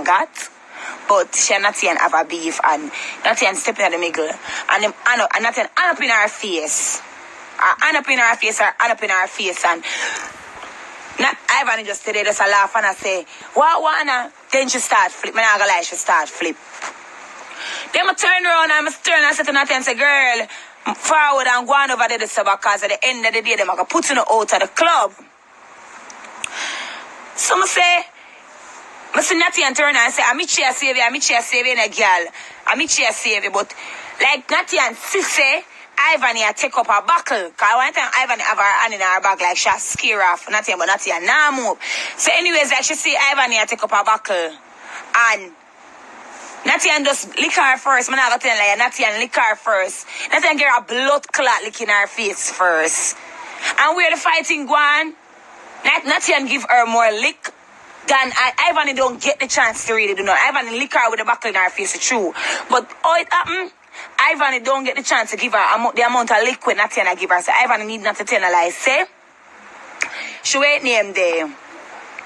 and got. But she and Natty and have a beef, and Natty and stepping at the middle, and them and Natty and up in her face. Hand up in her face, and not Ivany just today just a laugh and I say, what Anna? Then she start flip. Me not gonna lie, she start flip. Then I turn around and I turn and say to Natty and say, girl, forward and go on over there because at the end of the day, them are gonna put you out of the club. So I see Natty and turn and say, Miichi a save you, a girl. Miichi a save you, but like Natty and Sissy, Ivany take up her buckle. Because one time Ivany have her hand in her bag like she scare off Natty, but Natty and now move. So anyways, like she see Ivany take up her buckle. And Natty and just lick her first. I'm not going to tell you, Natty and lick her first. Natty and get a blood clot licking her face first. And where the fighting go on, Natty and give her more lick than Ivany don't get the chance to really do no. Ivany lick her with the buckle in her face, it's true. But all it happened, Ivany don't get the chance to give her the amount of liquid Natty and I give her. So Ivany need not to tell her like, say, she wait named there.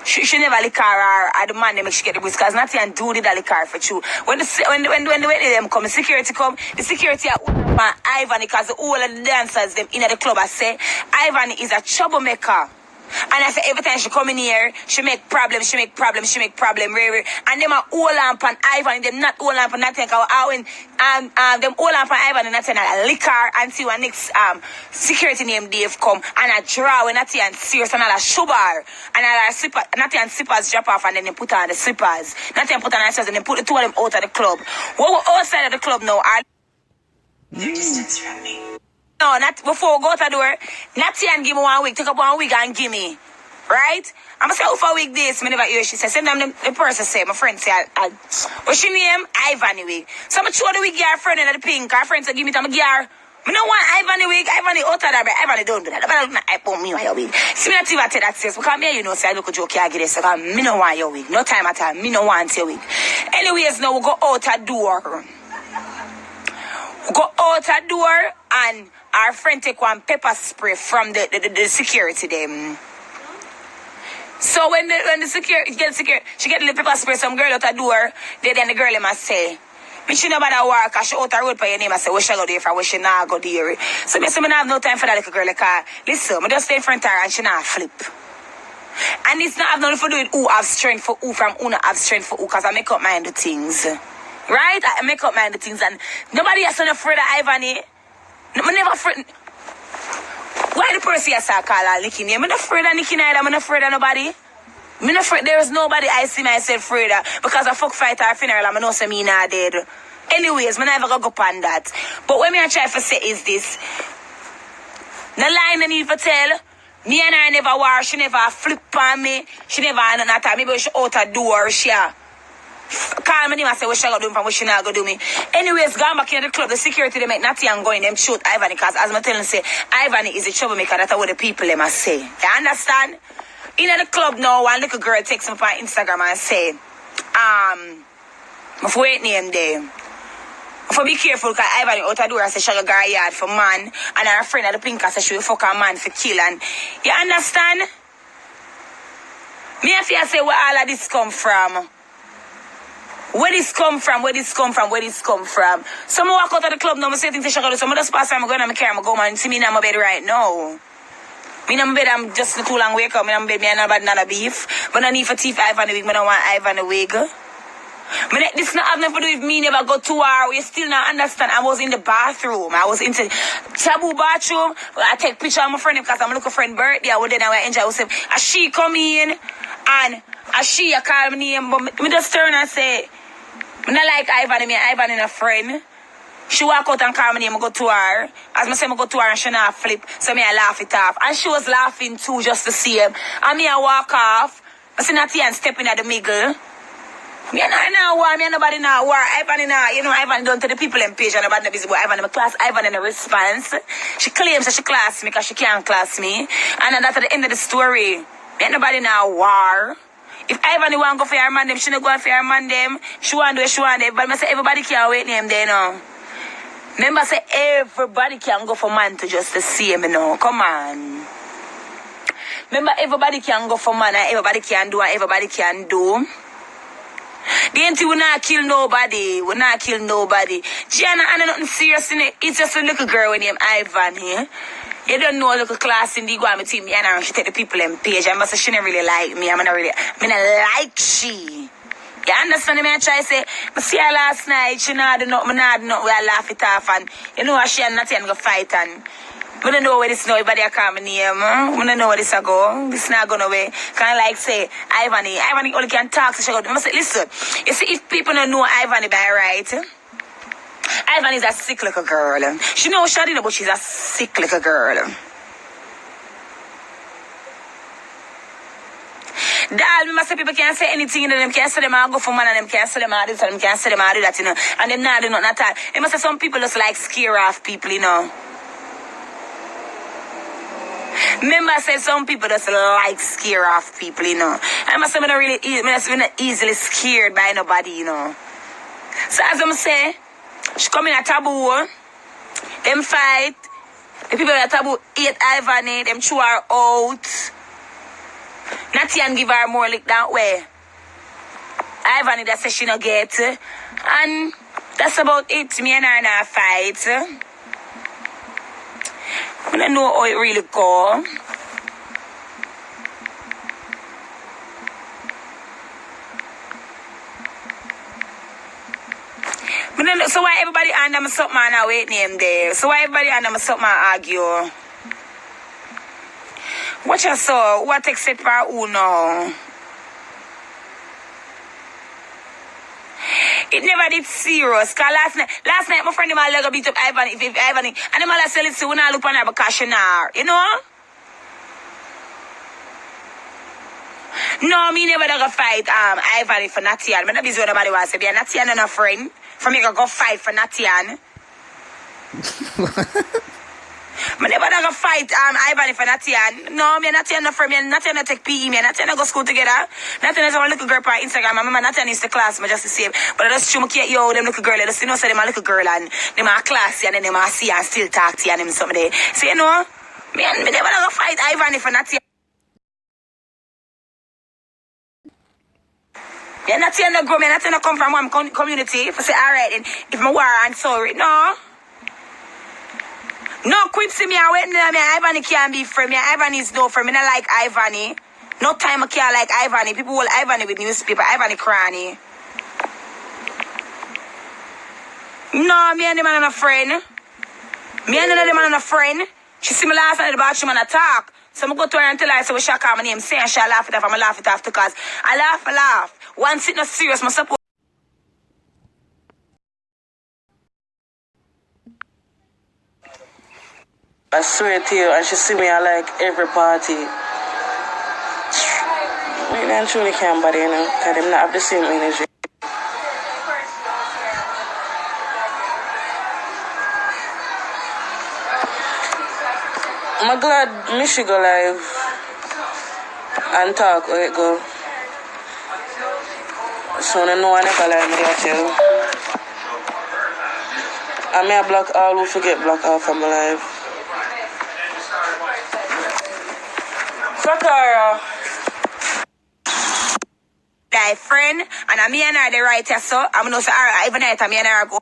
She never lick her or the man they make she get the boost because Natty and do the lick her for true. When the way them come, the security come, the security are Ivany because all of the dancers them in the club I say Ivany is a troublemaker. And I say every time she come in here, she make problems. And them are all on Ivany, them not all on Natty and them all on Ivany and Natty and a liquor until when next security name Dave come and I draw when Natty and serious and a sugar and a slipper, Natty and slippers drop off and then they put on the slippers. Natty and put on the slippers and then put the two of them out of the club. What we're outside of the club now are distance from me. No, not before we go to the door. Natty and give me 1 week. Take up 1 week and give me. Right? I'm going to say, how for a week this? I never hear she say. Send them the person say. My friend say, what's your name? Ivany wig. So I'm going to show the wig your friend in the pink. Her friend say, give me some gear. I don't want Ivany wig. Ivany out of that. Ivany don't do that. Ivany don't want me on your wig. See me not even tell that says. Because me, you know, say I look at joke here. Because me don't want your wig. No time at all. Me don't want your wig. Anyways, now we go out a door. We go out a door and our friend take one pepper spray from the security them. So when the security she get the pepper spray, some girl out the door, then the girl must say, Michii nobody work, cause she out the road for your name. I say, where she go there for, where she not go there. So me say, I have no time for that little girl, like, listen, I just stay in front of her and she not flip. And it's not have nothing to do with who have strength for who from who not have strength for who, cause I make up mind the things. Right? I make up mind the things and nobody has not afraid of Ivany. I'm never afraid. Why the person you say call her Nikki name? I'm not afraid of Nikki neither. I'm not afraid of nobody. I'm not afraid. There is nobody I see myself afraid of because I fuck fight her funeral. I know say me not dead. Anyways, I never go on that. But what I try to say is this. No line I need to tell. Me and her never war. She never flip on me. She never not at me. Maybe she out a door. She call me and say what she gonna do from what she not gonna do me. Anyways, going back in the club, the security they make Natty and going them shoot Ivany because as I tell them say Ivany is a troublemaker. That's what the people they must say. You understand? In the club now, one little girl takes me on Instagram and say, if we ain't name them. For be careful because Ivany out the door and say she go yard for man and her friend at the pink say she will fuck a man for kill and you understand? Me if you say where all of this come from. Where this come from? Some walk out of the club now, I say things to Chicago. Some just pass time, I go in my car, I go and see me in my bed right now. Me in my bed, I'm just too long wake up. Me in my bed, me and nobody beef. But I need for teeth Ivany wig, I don't want Ivany wig. This not have nothing to do with me never go to her. You still not understand. I was in the bathroom. I was into taboo bathroom. I take picture of my friend because I'm looking for friend birthday. I would then I enjoy myself. As she come in and as she call me name, but me just turn and say, I not like Ivany, me Ivany and a friend. She walk out and call me name, I go to her. As I say, I go to her and she not flip. So me I laugh it off. And she was laughing too just to see him. And me I walk off. I see Natty and stepping at the middle. Me not war, me nobody now war. Ivany now, you know, Ivany done to the people in page and nobody not busy. But Ivany, my class, Ivany in a response. She claims that she class me because she can't class me. And that's at the end of the story. Me nobody now war. If Ivany want to go for her man them, she not go for her man them. She want to do what she want to do. But I say everybody can wait name there now. Remember say everybody can go for man to just to see him, you know. Come on. Remember everybody can go for man and everybody can do what everybody can do. Dainty will not kill nobody. Will not kill nobody. Gianna, I know nothing serious in it. It's just a little girl with named Ivany. You don't know a little class in the Guam team. And she take the people in page. I must say she don't really like me. I'm not like she. You understand me? I try to say, I see her last night. She not do nothing. We all laugh it off. And you know she and Natty go fight. And we don't know where this nobody call me name. We don't know where this go. This not going away. Kind of like say, Ivany only can talk. So she go, I must say, listen. You see, if people don't know Ivany by right, Ivany is a sick little girl. She knows she didn't, but she's a sick little girl. Dal, me must say people can't say anything, you know, them can't say them all go for man and them can't say them all this and them can't say them all do that, you know. And them not do nothing at all. They must say some people just like scare off people, you know. Remember I said some people just like scare off people, you know. I must say I'm not easily scared by nobody, you know. So as I'm say, she come in a taboo, them fight, the people at taboo eat Ivany, them chew her out. Natty and give her more lick that way. Ivany that says she no get. And that's about it. Me and her not fight. I don't know how it really go. So why everybody under me something and I wait name there? So why everybody under me something and argue? What you saw? What except for who now? It never did serious. Cause last night my friend my leg beat up Ivany, and them all say listen, we not look on her because she not, you know? No, me never gonna fight Ivany for Natty. I'm not busy with nobody wants to be a Natty and a friend. For me go fight for Natty. I never gonna fight Ivany for Natty. No, me Natty no friend. Me Natty no take PE. Me Natty no go school together. Natty no a little girl on Instagram. My mama Natty is the class. Me just the same. But I just show me yo them little girl. I just you know say them a little girl and them a classy and then them a see and still talk to you and them somebody. So you know, me never gonna fight Ivany for Natty. Yeah, Natty no grow. Me Natty no come from one community. If I say alright, then if my war and sorry, no. No, quit see me. I wait. Me Ivany can't be friend. Me Ivany is no friend. Me not like Ivany. No time I can't like Ivany. People will Ivany with newspaper. Ivany cranny. No, me and them are not a friend. Me and them are not a friend. She see me last night in the bathroom and I talk. So I go to her and tell her, so we shall call my name. Say and she'll laugh it off. I'm laugh it off because I laugh. Once it's not serious, my support. I swear to you, and she see me at like every party. Really and truly can't body, you know, because them not have the same energy. I'm glad Michii go live and talk where it go. So I know I never live me that tell. And me I block all who forget block off from my life. Sakara. My friend, and I'm me and her the writer, so I'm gonna say, even night, I'm me and her go.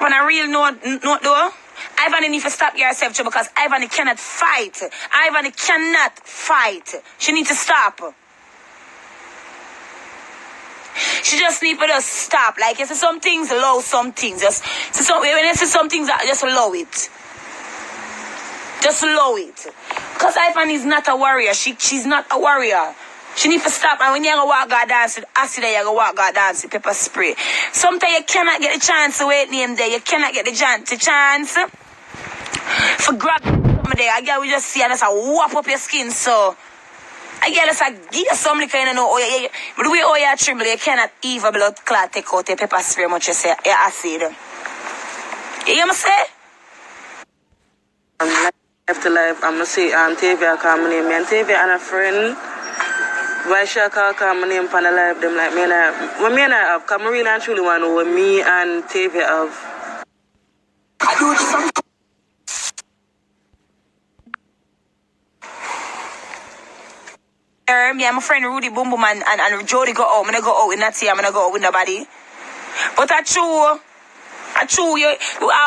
On a real note though, Ivany need to stop yourself too because Ivany cannot fight. Ivany cannot fight. She needs to stop. She just need to just stop. Like you see some things, allow some things. Just when you see some things, just allow it. Just allow it. Because Ivany is not a warrior. She's not a warrior. She need to stop. And when you go walk God dance with acid, you go walk God dance with pepper spray. Sometimes you cannot get the chance to wait name there. You cannot get the chance for grab something there. I get we just see and just whop up your skin. So I get just give you some liquor, you know. But the way you tremble, you cannot even blood clot take out your pepper spray much you say your acid. You hear me say? After life, I'm gonna say Tavia call my name. Me and Tavia and a friend. Why should I call my name for the life? Them like me and I have. Because I really and truly want to know what me and Tavia have. her, me and my friend Rudy Boom Boom and Jody go out. I'm gonna go out with Natty, I'm gonna go out with nobody. But I true, you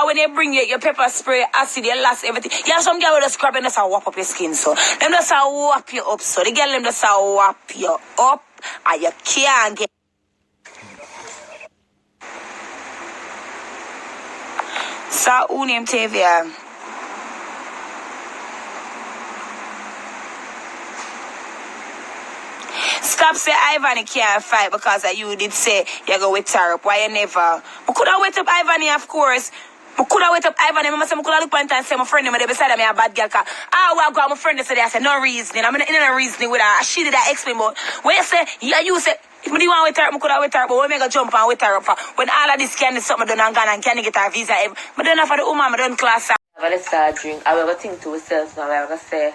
when they bring you your pepper spray, acid, you lost everything. You have some girl with a scrub and that's how whop up your skin, so them just how whop you up, so the girl them just how whop you up and you can't get. So who named Tavia? Stop say Ivany can't fight because you did say you go with her up. Why you never? I could have wait up Ivany, of course. I could have wait up Ivany. I could have look and say my friend them beside me a bad girl. I got my friend today. I said no reasoning. I'm in no reasoning with her. She did that explain, but when you say you say if me want with her, I could have with her, but when me go jump and with her up for when all of this can is something done and gone and can get her visa. I don't for the woman, I don't class. I'm gonna start drink. I will think to myself now. I'm gonna say,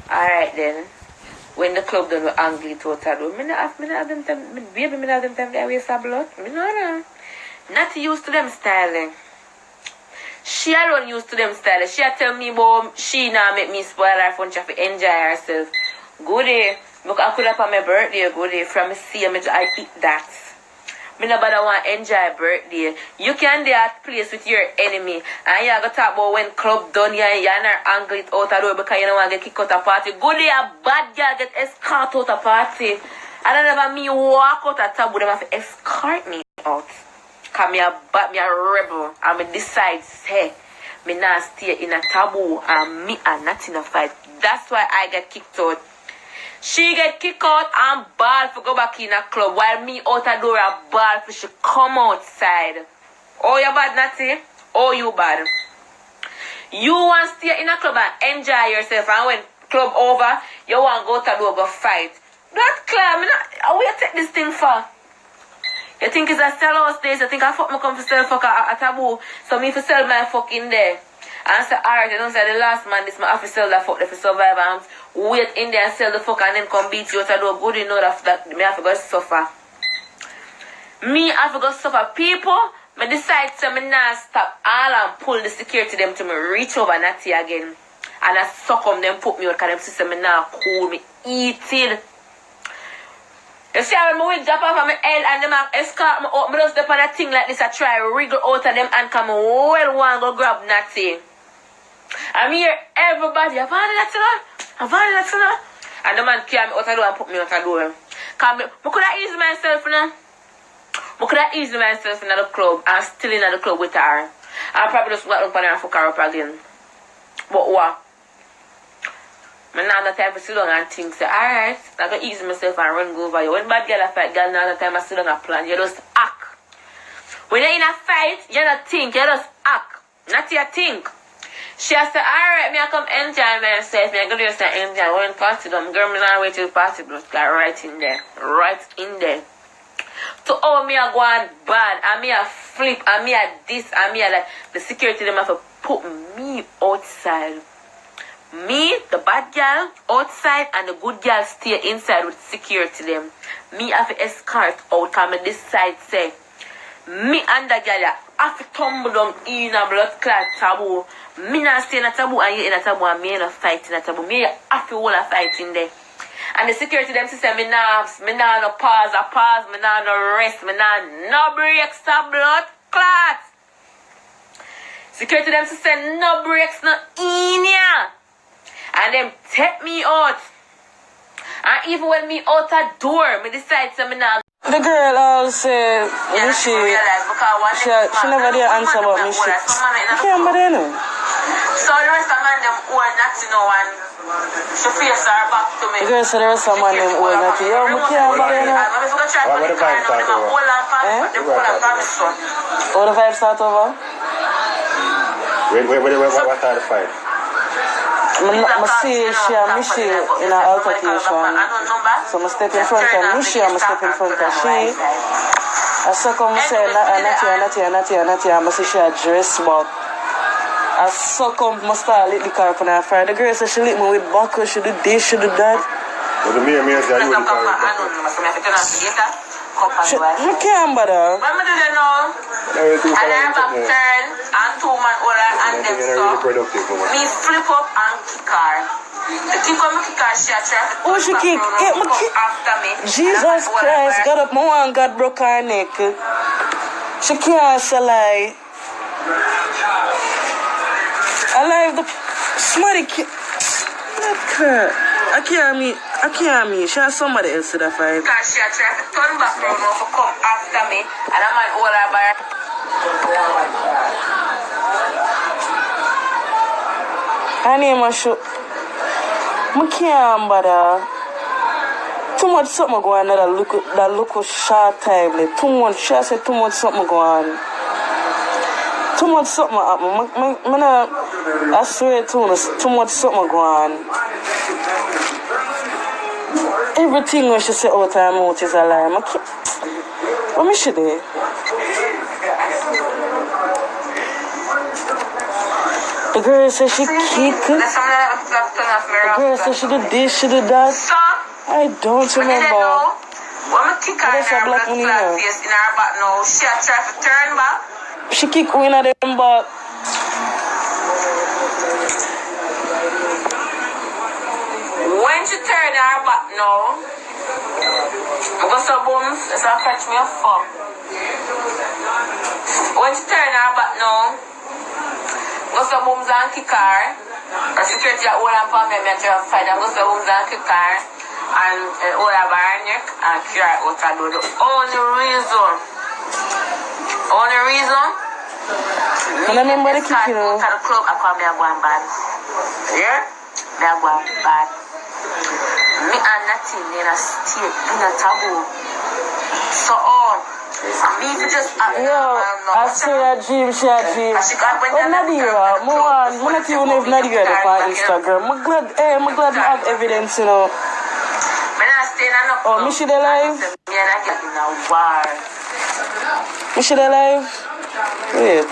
alright then. When the club done with angry total, me not have them time, baby, me not have them time to waste her blood. Me no. Not used to them styling. She alone used to them styling. She tell me about she now make me spoil her fun. She have to enjoy herself. Good day. Look, I could have on my birthday. Good day. From me see me, I eat that. Me nobody want to enjoy birthday. You can do at place with your enemy. And you go talk about when club done you and her angle it out the door because you don't want to get kicked out of party. Good day, a bad girl get escort out of party. And then never me walk out of taboo, them have to escort me out. Because me a rebel. And me decide, say, me not stay in a taboo and me and not in a fight. That's why I get kicked out. She get kicked out and ball for go back in a club while me out the door a ball for she come outside. Oh, you bad, Natty? Oh, you bad. You want to stay in a club and enjoy yourself, and when club over, you want to go to the door go fight. That club, how you take this thing for? You think it's a sellout days? You think I fuck me come for sell fuck a taboo? So me for sell my fuck in there. And say, alright, you don't say the last man, this man have to sell that fuck there for survive and wait in there and sell the fuck and then come beat you out of the good enough that me have to go suffer. Me have to go suffer. People, me decide to me not stop all and pull the security them to me reach over Natty again. And I suck them, them put me out because them system me not cool, me eating. You see how my wig drop off of my head and them escort me up, me just step on a thing like this, I try to wriggle out of them and come well one go grab Natty. I'm here, everybody, I've had that, and the man came out the door and put me out the door. Because I could have eased myself, I could have eased myself in the club and still in the club with her. I probably just went up and fuck her up again. But what? I now the time to sit down and think, say, alright, I'm going to ease myself and run go over you. When bad girl a fight, girl, now the time I sit down and plan, you just act. When you're in a fight, you don't think, you just act. Not your think. She has said, alright, me I come enjoy myself, me I go to just enjoy. When party done, girl, me not wait till party done. Right in there. Right in there. To all me a go on bad, and me a flip, and me a this, and me a that. The security them have to put me outside. Me, the bad girl, outside, and the good girl stay inside with security them. Me have to escort out, and me decide say, me and the girl have to tumble down in a blood clot taboo. Me not stay in a taboo and you in a taboo and me in a fight in a taboo. Me have to hold a fight in there. And the security them say me nah no pause, me nah no rest, me nah no breaks, no blood clot. Security them say no breaks, no in ya. And them take me out. And even when me out a door, me decide to me nah. The girl say Michii, she never did answer about Michii. You can't but know. So the rest of them who are not to know and she face her back to me. The girl said the rest of them who are not to know. You can't but know. How the fight start over? What are the fight? I see she and Michii in an altercation. So I step in front of Michii and I step in front of she. I saw come say Natty, and I see she a dress but I saw come I start lick the car up on her fire. The girl said she lick me with buckle, she do this, she do that. But the mirror say you with the car. You can't bother. When I do that now, and I have a turn and 2 man older and them so me flip up and kick her. kick on me kick her, she a try to Oh, she kick. Yeah, come after me. Jesus Christ, God up my one, God broke her neck. She can't say lie. Alive the somebody I can't me. She has somebody else to the fight. Because she a try to turn back round now to come after me. And I'm an older bar. Her name is show. I can't bother. Too much something going on that look short time. Like, too much. She said too much something going on. Too much something happen. I swear to you, too much something going on. Everything when she say out her mouth is a lie. What me she do? The girl says she kick. The girl says she did this, she did that. So, I don't remember. when I kick her in her blood clot face in her back now, she a try to turn back. She kick one of them back. When she turn her back now, I go so booms, it's gonna catch me a fuck. When she turn her back now, go so booms and kick her. Her security at hold her for me, I try to fight her. Go so booms and kick her and hold her by her neck and carry her out the door. The only reason. And I remember the kicking her. Out of the club, I call me a go and bad. Yeah? Me a go and bad. Me and Natty in a state, in a taboo. So me just I say a dream, she a dream. Oh, Nadia, I'm not even if Nadia on Instagram. I'm glad you have evidence, you know. Oh, Michii alive? Michii alive? Wait.